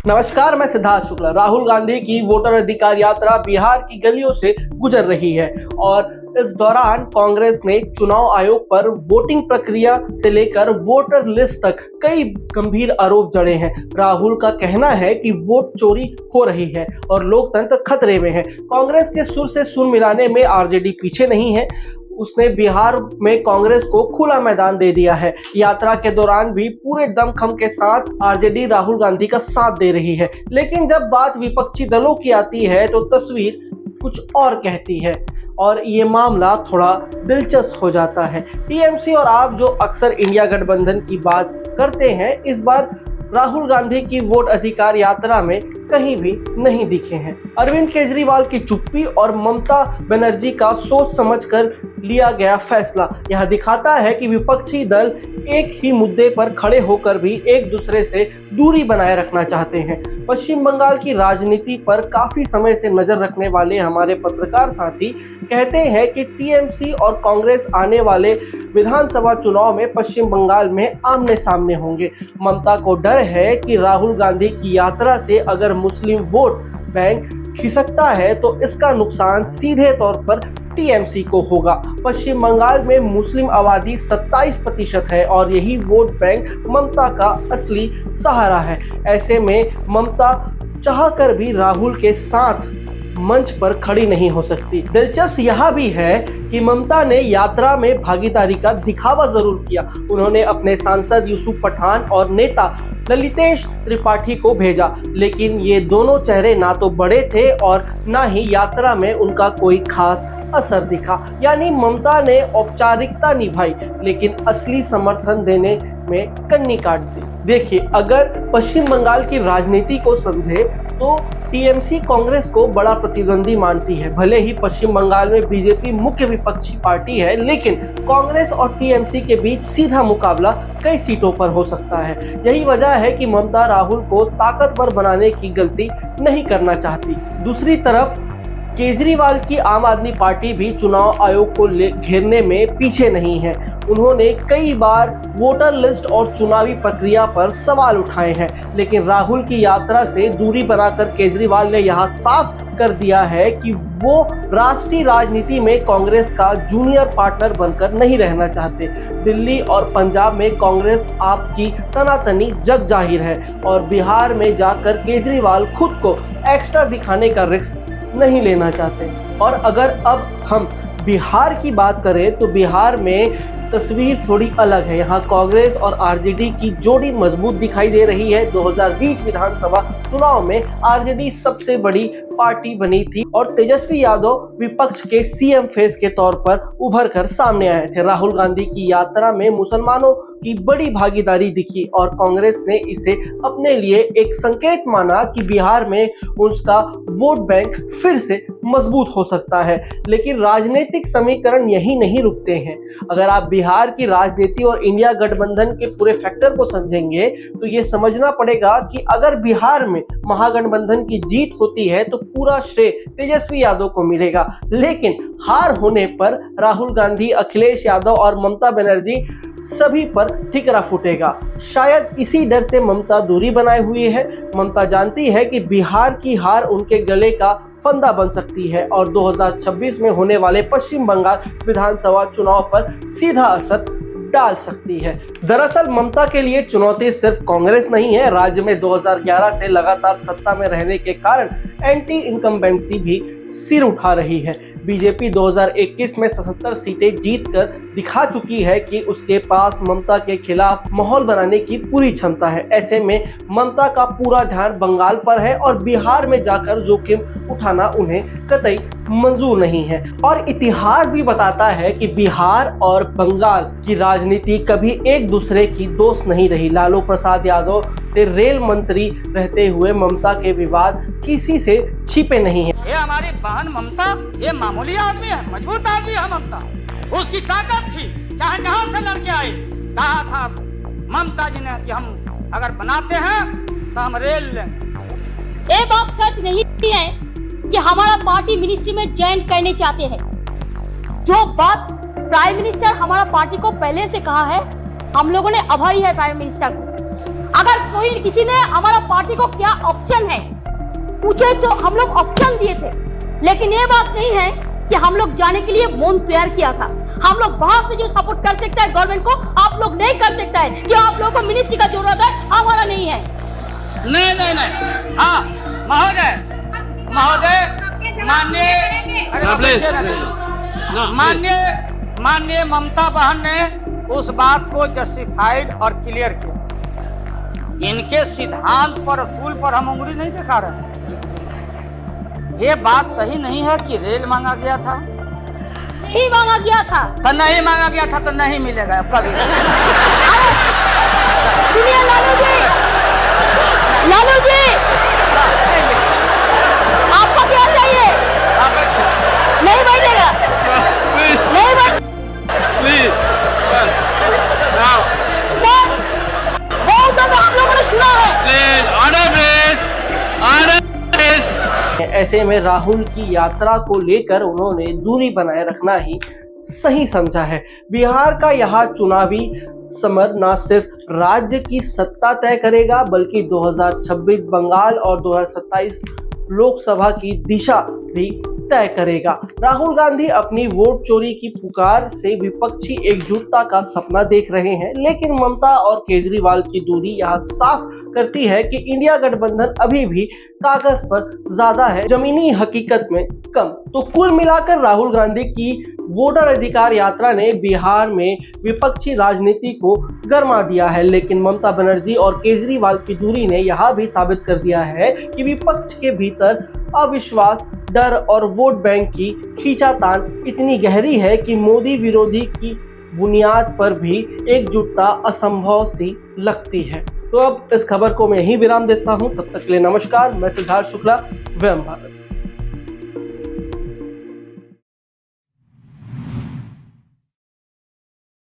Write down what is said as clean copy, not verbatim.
नमस्कार, मैं सिद्धार्थ शुक्ला। राहुल गांधी की वोटर अधिकार यात्रा बिहार की गलियों से गुजर रही है और इस दौरान कांग्रेस ने चुनाव आयोग पर वोटिंग प्रक्रिया से लेकर वोटर लिस्ट तक कई गंभीर आरोप जड़े हैं। राहुल का कहना है कि वोट चोरी हो रही है और लोकतंत्र खतरे में है। कांग्रेस के सुर से सुर मिलाने में आरजेडी पीछे नहीं है। उसने बिहार में कांग्रेस को खुला मैदान दे दिया है। यात्रा के दौरान भी पूरे दमखम के साथ आरजेडी राहुल गांधी का साथ दे रही है, लेकिन जब बात विपक्षी दलों की आती है तो तस्वीर कुछ और कहती है और ये मामला थोड़ा दिलचस्प हो जाता है। टीएमसी और आप जो अक्सर इंडिया गठबंधन की बात करते हैं, इस बार राहुल गांधी की वोट अधिकार यात्रा में कहीं भी नहीं दिखे हैं। अरविंद केजरीवाल की चुप्पी और ममता बनर्जी का सोच समझकर लिया गया फैसला यह दिखाता है कि विपक्षी दल एक ही मुद्दे पर खड़े होकर भी एक दूसरे से दूरी बनाए रखना चाहते हैं। पश्चिम बंगाल की राजनीति पर काफी समय से नजर रखने वाले हमारे पत्रकार साथी कहते हैं कि टीएमसी और कांग्रेस आने वाले विधानसभा चुनाव में पश्चिम बंगाल में आमने सामने होंगे। ममता को डर है कि राहुल गांधी की यात्रा से अगर मुस्लिम वोट बैंक खिसकता है तो इसका नुकसान सीधे तौर पर टीएमसी को होगा। पश्चिम बंगाल में मुस्लिम आबादी 27% है और यही वोट बैंक ममता का असली सहारा है। ऐसे में ममता चाहकर भी राहुल के साथ मंच पर खड़ी नहीं हो सकती। दिलचस्प यह भी है कि ममता ने यात्रा में भागीदारी का दिखावा जरूर किया। उन्होंने अपने सांसद यूसुफ पठान और नेता ललितेश त्रिपाठी को भेजा, लेकिन ये दोनों चेहरे ना तो बड़े थे और ना ही यात्रा में उनका कोई खास असर दिखा। यानी ममता ने औपचारिकता निभाई लेकिन असली समर्थन देने में कन्नी काट दी। देखिए, अगर पश्चिम बंगाल की राजनीति को समझे तो टीएमसी कांग्रेस को बड़ा प्रतिद्वंदी मानती है। भले ही पश्चिम बंगाल में बीजेपी मुख्य विपक्षी पार्टी है, लेकिन कांग्रेस और टीएमसी के बीच सीधा मुकाबला कई सीटों पर हो सकता है। यही वजह है कि ममता राहुल को ताकतवर बनाने की गलती नहीं करना चाहती। दूसरी तरफ केजरीवाल की आम आदमी पार्टी भी चुनाव आयोग को घेरने में पीछे नहीं है। उन्होंने कई बार वोटर लिस्ट और चुनावी प्रक्रिया पर सवाल उठाए हैं, लेकिन राहुल की यात्रा से दूरी बनाकर केजरीवाल ने यह साफ कर दिया है कि वो राष्ट्रीय राजनीति में कांग्रेस का जूनियर पार्टनर बनकर नहीं रहना चाहते। दिल्ली और पंजाब में कांग्रेस आपकी तनातनी जग जाहिर है और बिहार में जाकर केजरीवाल खुद को एक्स्ट्रा दिखाने का रिस्क नहीं लेना चाहते। और अगर अब हम बिहार की बात करें तो बिहार में तस्वीर थोड़ी अलग है। यहाँ कांग्रेस और आरजेडी की जोड़ी मजबूत दिखाई दे रही है। 2020 विधानसभा चुनाव में आरजेडी सबसे बड़ी पार्टी बनी थी और तेजस्वी यादव विपक्ष के सीएम फेस के तौर पर उभर कर सामने आए थे। राहुल गांधी की यात्रा में मुसलमानों की बड़ी भागीदारी दिखी और कांग्रेस ने इसे अपने लिए एक संकेत माना कि बिहार में उसका वोट बैंक फिर से मजबूत हो सकता है। लेकिन राजनीतिक समीकरण यही नहीं रुकते हैं। अगर आप बिहार की राजनीति और इंडिया गठबंधन के पूरे फैक्टर को समझेंगे तो ये समझना पड़ेगा कि अगर बिहार में महागठबंधन की जीत होती है तो पूरा श्रेय तेजस्वी यादव को मिलेगा, लेकिन हार होने पर राहुल गांधी, अखिलेश यादव और ममता बनर्जी सभी पर ठिकरा फूटेगा। शायद इसी डर से ममता दूरी बनाए हुई है। ममता जानती है कि बिहार की हार उनके गले का फंदा बन सकती है और 2026 में होने वाले पश्चिम बंगाल विधानसभा चुनाव पर सीधा असर डाल सकती है। दरअसल ममता के लिए चुनौती सिर्फ कांग्रेस नहीं है। राज्य में 2011 से लगातार सत्ता में रहने के कारण एंटी इनकम्बेंसी भी सिर उठा रही है। बीजेपी 2021 में 77 सीटें जीतकर दिखा चुकी है कि उसके पास ममता के खिलाफ माहौल बनाने की पूरी क्षमता है। ऐसे में ममता का पूरा ध्यान बंगाल पर है और बिहार में जाकर जोखिम उठाना उन्हें कतई मंजूर नहीं है। और इतिहास भी बताता है कि बिहार और बंगाल की राजनीति कभी एक दूसरे की दोस्त नहीं रही। लालू प्रसाद यादव से रेल मंत्री रहते हुए ममता के विवाद किसी से छिपे नहीं है। ये हमारी बहन ममता, ये मामूली आदमी है, मजबूत आदमी है ममता। उसकी ताकत थी, चाहे जहां से लड़के आए। कहा था ममता जी ने कि हम अगर बनाते हैं तो हम रेल लेंगे। ये बात सच नहीं है कि हमारा पार्टी मिनिस्ट्री में ज्वाइन करने चाहते हैं। जो बात प्राइम मिनिस्टर हमारा पार्टी को पहले से कहा है, हम लोगों ने आभारी है प्राइम मिनिस्टर को। अगर कोई किसी ने हमारा पार्टी को क्या ऑप्शन है पूछे तो हम लोग ऑप्शन दिए थे, लेकिन ये बात नहीं है कि हम लोग जाने के लिए मन तैयार किया था। हम लोग बाहर से जो सपोर्ट कर सकता है गवर्नमेंट को, आप लोग नहीं कर सकता है कि आप लोगों को मिनिस्ट्री का जरूरत है, हमारा नहीं है। नहीं। हाँ महोदय माननीय ममता बहन ने उस बात को जस्टिफाइड और क्लियर किया। इनके सिद्धांत पर असूल पर हम उंगली नहीं दिखा रहे हैं। ये बात सही नहीं है कि रेल मांगा गया था, नहीं मांगा गया था तो नहीं मांगा गया था तो नहीं मिलेगा कभी। सुनिए लालू जी आपको क्या चाहिए? नहीं बैठेगा, नहीं बैठ सर, बहुत दफा हम लोगों ने सुना है। ऐसे में राहुल की यात्रा को लेकर उन्होंने दूरी बनाए रखना ही सही समझा है। बिहार का यह चुनावी समर न सिर्फ राज्य की सत्ता तय करेगा बल्कि 2026 बंगाल और 2027 लोकसभा की दिशा भी तय करेगा। राहुल गांधी अपनी वोट चोरी की पुकार से विपक्षी एकजुटता का सपना देख रहे हैं, लेकिन ममता और केजरीवाल की दूरी यह साफ करती है कि इंडिया गठबंधन अभी भी कागज पर ज्यादा है, जमीनी हकीकत में कम। तो कुल मिलाकर राहुल गांधी की वोटर अधिकार यात्रा ने बिहार में विपक्षी राजनीति को गरमा दिया है, लेकिन ममता बनर्जी और केजरीवाल की दूरी ने यह भी साबित कर दिया है कि विपक्ष के भीतर अविश्वास, डर और वोट बैंक की खींचातान इतनी गहरी है कि मोदी विरोधी की बुनियाद पर भी एकजुटता असंभव सी लगती है। तो अब इस खबर को मैं यहीं विराम देता हूं। तब तक के लिए नमस्कार। मैं सिद्धार्थ शुक्ला, वयम भारत।